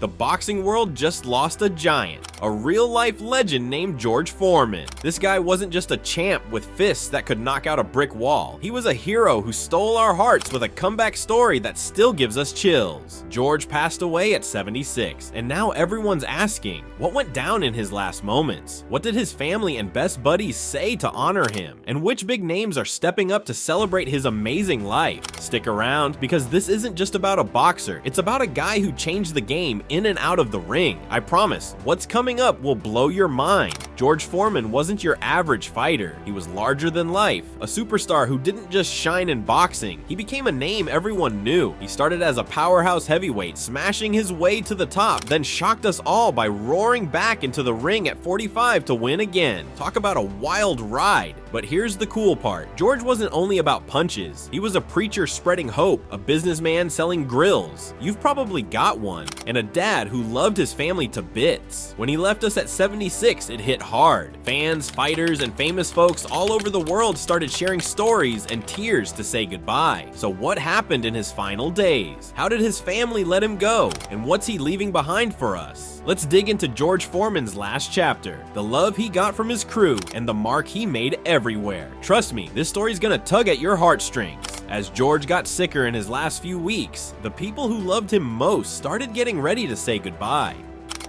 The boxing world just lost a giant, a real-life legend named George Foreman. This guy wasn't just a champ with fists that could knock out a brick wall. He was a hero who stole our hearts with a comeback story that still gives us chills. George passed away at 76, and now everyone's asking, what went down in his last moments? What did his family and best buddies say to honor him? And which big names are stepping up to celebrate his amazing life? Stick around, because this isn't just about a boxer, it's about a guy who changed the game in and out of the ring. I promise, what's coming up will blow your mind. George Foreman wasn't your average fighter. He was larger than life, a superstar who didn't just shine in boxing. He became a name everyone knew. He started as a powerhouse heavyweight, smashing his way to the top, then shocked us all by roaring back into the ring at 45 to win again. Talk about a wild ride. But here's the cool part. George wasn't only about punches. He was a preacher spreading hope, a businessman selling grills. You've probably got one. And a dad who loved his family to bits. When he left us at 76, it hit hard. Fans, fighters, and famous folks all over the world started sharing stories and tears to say goodbye. So what happened in his final days? How did his family let him go? And what's he leaving behind for us? Let's dig into George Foreman's last chapter, the love he got from his crew, and the mark he made everywhere. Trust me, this story's gonna tug at your heartstrings. As George got sicker in his last few weeks, the people who loved him most started getting ready to say goodbye.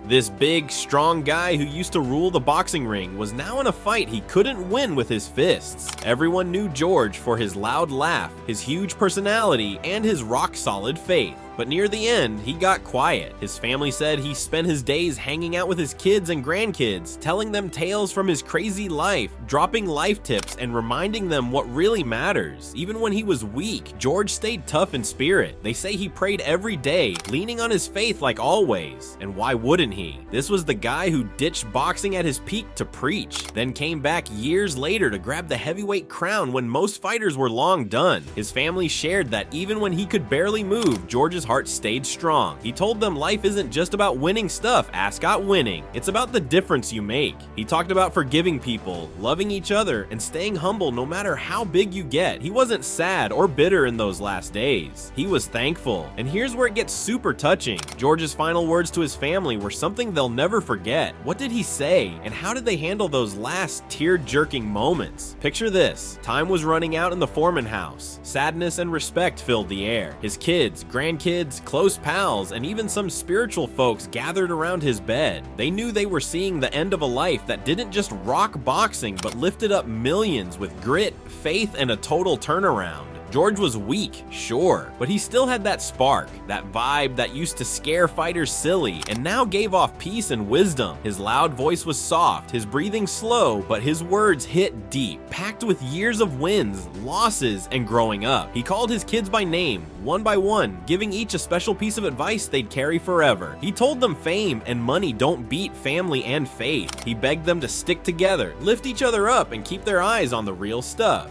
This big, strong guy who used to rule the boxing ring was now in a fight he couldn't win with his fists. Everyone knew George for his loud laugh, his huge personality, and his rock-solid faith. But near the end, he got quiet. His family said he spent his days hanging out with his kids and grandkids, telling them tales from his crazy life, dropping life tips, and reminding them what really matters. Even when he was weak, George stayed tough in spirit. They say he prayed every day, leaning on his faith like always. And why wouldn't he? This was the guy who ditched boxing at his peak to preach, then came back years later to grab the heavyweight crown when most fighters were long done. His family shared that even when he could barely move, George's heart stayed strong. He told them life isn't just about winning stuff, ascot winning. It's about the difference you make. He talked about forgiving people, loving each other, and staying humble no matter how big you get. He wasn't sad or bitter in those last days. He was thankful. And here's where it gets super touching. George's final words to his family were something they'll never forget. What did he say? And how did they handle those last tear-jerking moments? Picture this. Time was running out in the Foreman house. Sadness and respect filled the air. His kids, grandkids, close pals, and even some spiritual folks gathered around his bed. They knew they were seeing the end of a life that didn't just rock boxing, but lifted up millions with grit, faith, and a total turnaround. George was weak, sure, but he still had that spark, that vibe that used to scare fighters silly and now gave off peace and wisdom. His loud voice was soft, his breathing slow, but his words hit deep, packed with years of wins, losses, and growing up. He called his kids by name, one by one, giving each a special piece of advice they'd carry forever. He told them fame and money don't beat family and faith. He begged them to stick together, lift each other up, and keep their eyes on the real stuff.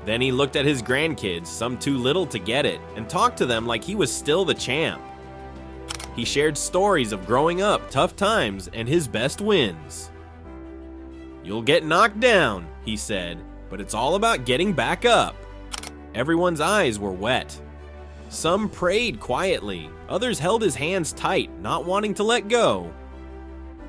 Then he looked at his grandkids, some too little to get it, and talked to them like he was still the champ. He shared stories of growing up, tough times, and his best wins. "You'll get knocked down," he said, "but it's all about getting back up." Everyone's eyes were wet. Some prayed quietly, others held his hands tight, not wanting to let go.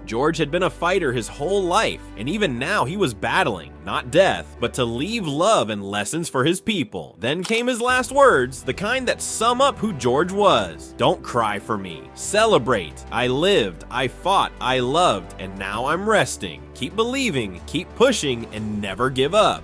George had been a fighter his whole life, and even now he was battling, not death, but to leave love and lessons for his people. Then came his last words, the kind that sum up who George was. "Don't cry for me. Celebrate. I lived, I fought, I loved, and now I'm resting. Keep believing, keep pushing, and never give up."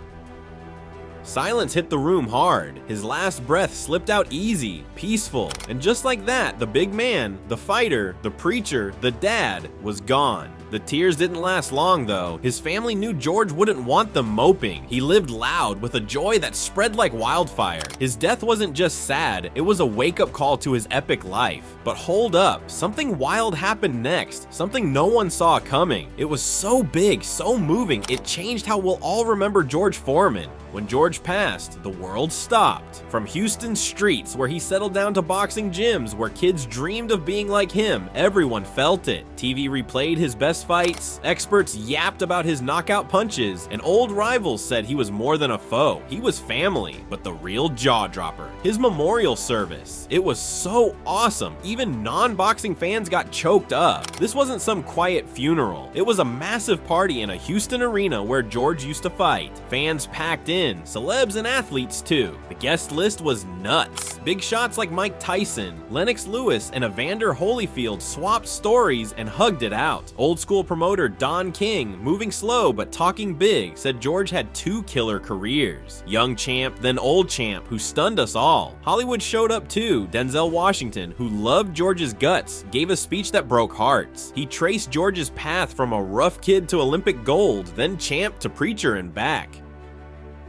Silence hit the room hard. His last breath slipped out easy, peaceful, and just like that, the big man, the fighter, the preacher, the dad, was gone. The tears didn't last long though. His family knew George wouldn't want them moping. He lived loud with a joy that spread like wildfire. His death wasn't just sad, it was a wake-up call to his epic life. But hold up, something wild happened next, something no one saw coming. It was so big, so moving, it changed how we'll all remember George Foreman. When George passed, the world stopped. From Houston's streets, where he settled down, to boxing gyms where kids dreamed of being like him, everyone felt it. TV replayed his best fights, experts yapped about his knockout punches, and old rivals said he was more than a foe. He was family, but the real jaw-dropper. His memorial service. It was so awesome, even non-boxing fans got choked up. This wasn't some quiet funeral. It was a massive party in a Houston arena where George used to fight. Fans packed in, celebs and athletes too. The guest list was nuts. Big shots like Mike Tyson, Lennox Lewis, and Evander Holyfield swapped stories and hugged it out. Old school promoter Don King, moving slow but talking big, said George had 2 killer careers. Young champ, then old champ, who stunned us all. Hollywood showed up too. Denzel Washington, who loved George's guts, gave a speech that broke hearts. He traced George's path from a rough kid to Olympic gold, then champ to preacher and back.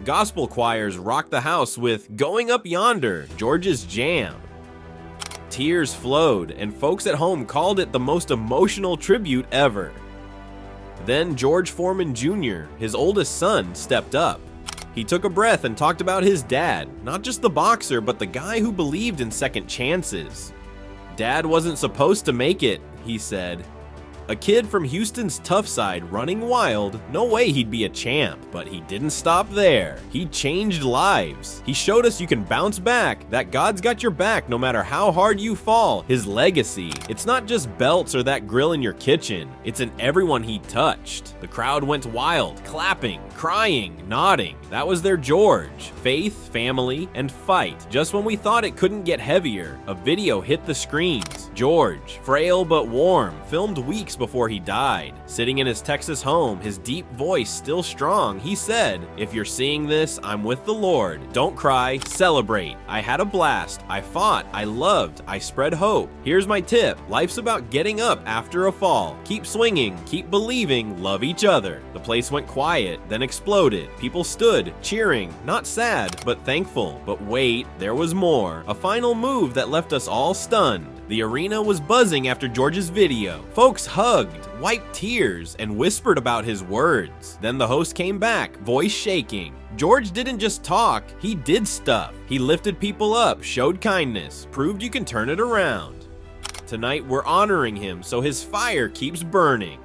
Gospel choirs rocked the house with Going Up Yonder, George's jam. Tears flowed, and folks at home called it the most emotional tribute ever. Then George Foreman Jr., his oldest son, stepped up. He took a breath and talked about his dad, not just the boxer, but the guy who believed in second chances. "Dad wasn't supposed to make it," he said. A kid from Houston's tough side running wild, no way he'd be a champ. But he didn't stop there. He changed lives. He showed us you can bounce back, that God's got your back no matter how hard you fall. His legacy. It's not just belts or that grill in your kitchen. It's in everyone he touched. The crowd went wild, clapping, crying, nodding. That was their George. Faith, family, and fight. Just when we thought it couldn't get heavier, a video hit the screens. George, frail but warm, filmed weeks before he died. Sitting in his Texas home, his deep voice still strong, he said, "If you're seeing this, I'm with the Lord. Don't cry, celebrate. I had a blast. I fought, I loved, I spread hope. Here's my tip. Life's about getting up after a fall. Keep swinging, keep believing, love each other." The place went quiet, then exploded. People stood, cheering, not sad, but thankful. But wait, there was more. A final move that left us all stunned. The arena was buzzing after George's video. Folks hugged, wiped tears, and whispered about his words. Then the host came back, voice shaking. George didn't just talk, he did stuff. He lifted people up, showed kindness, proved you can turn it around. Tonight we're honoring him so his fire keeps burning.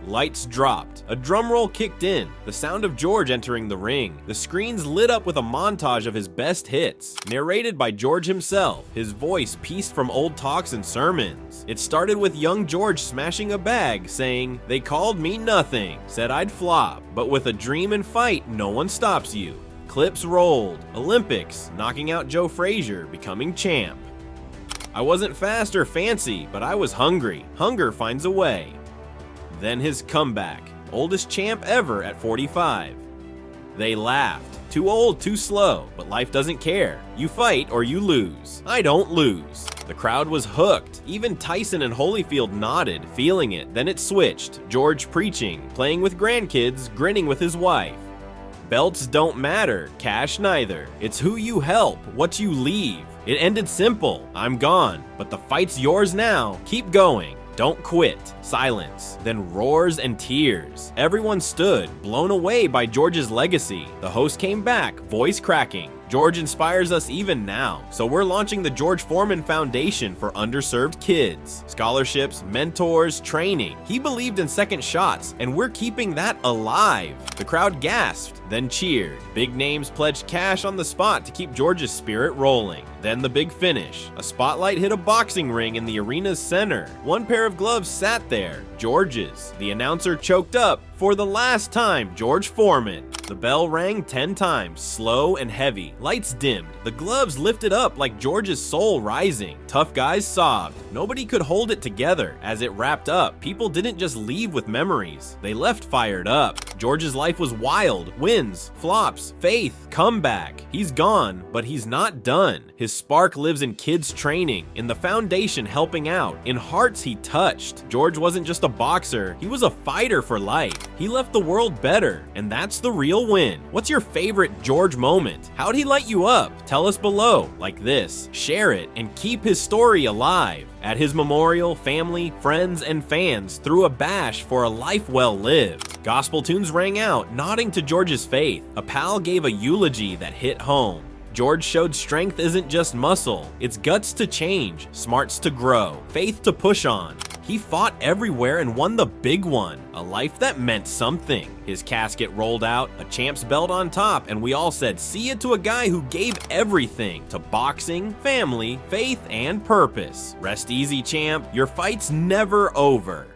Lights dropped. A drum roll kicked in. The sound of George entering the ring. The screens lit up with a montage of his best hits, narrated by George himself, his voice pieced from old talks and sermons. It started with young George smashing a bag, saying, "They called me nothing, said I'd flop, but with a dream and fight, no one stops you." Clips rolled. Olympics, knocking out Joe Frazier, becoming champ. "I wasn't fast or fancy, but I was hungry. Hunger finds a way." Then his comeback, oldest champ ever at 45. They laughed. Too old, too slow, but life doesn't care. You fight or you lose. I don't lose. The crowd was hooked. Even Tyson and Holyfield nodded, feeling it. Then it switched. George preaching, playing with grandkids, grinning with his wife. Belts don't matter, cash neither. It's who you help, what you leave. It ended simple. I'm gone, but the fight's yours now. Keep going. Don't quit. Silence. Then roars and tears. Everyone stood, blown away by George's legacy. The host came back, voice cracking. George inspires us even now, so we're launching the George Foreman Foundation for underserved kids. Scholarships, mentors, training. He believed in second shots, and we're keeping that alive. The crowd gasped, then cheered. Big names pledged cash on the spot to keep George's spirit rolling. Then the big finish. A spotlight hit a boxing ring in the arena's center. One pair of gloves sat there, George's. The announcer choked up, "For the last time, George Foreman." The bell rang 10 times, slow and heavy. Lights dimmed. The gloves lifted up like George's soul rising. Tough guys sobbed. Nobody could hold it together. As it wrapped up, people didn't just leave with memories. They left fired up. George's life was wild. Wins, flops, faith, comeback. He's gone, but he's not done. His spark lives in kids training, in the foundation helping out, in hearts he touched. George wasn't just a boxer, he was a fighter for life. He left the world better, and that's the real still win. What's your favorite George moment? How'd he light you up? Tell us below, like this. Share it and keep his story alive. At his memorial, family, friends, and fans threw a bash for a life well lived. Gospel tunes rang out, nodding to George's faith. A pal gave a eulogy that hit home. George showed strength isn't just muscle, it's guts to change, smarts to grow, faith to push on. He fought everywhere and won the big one, a life that meant something. His casket rolled out, a champ's belt on top, and we all said see it to a guy who gave everything to boxing, family, faith, and purpose. Rest easy, champ, your fight's never over.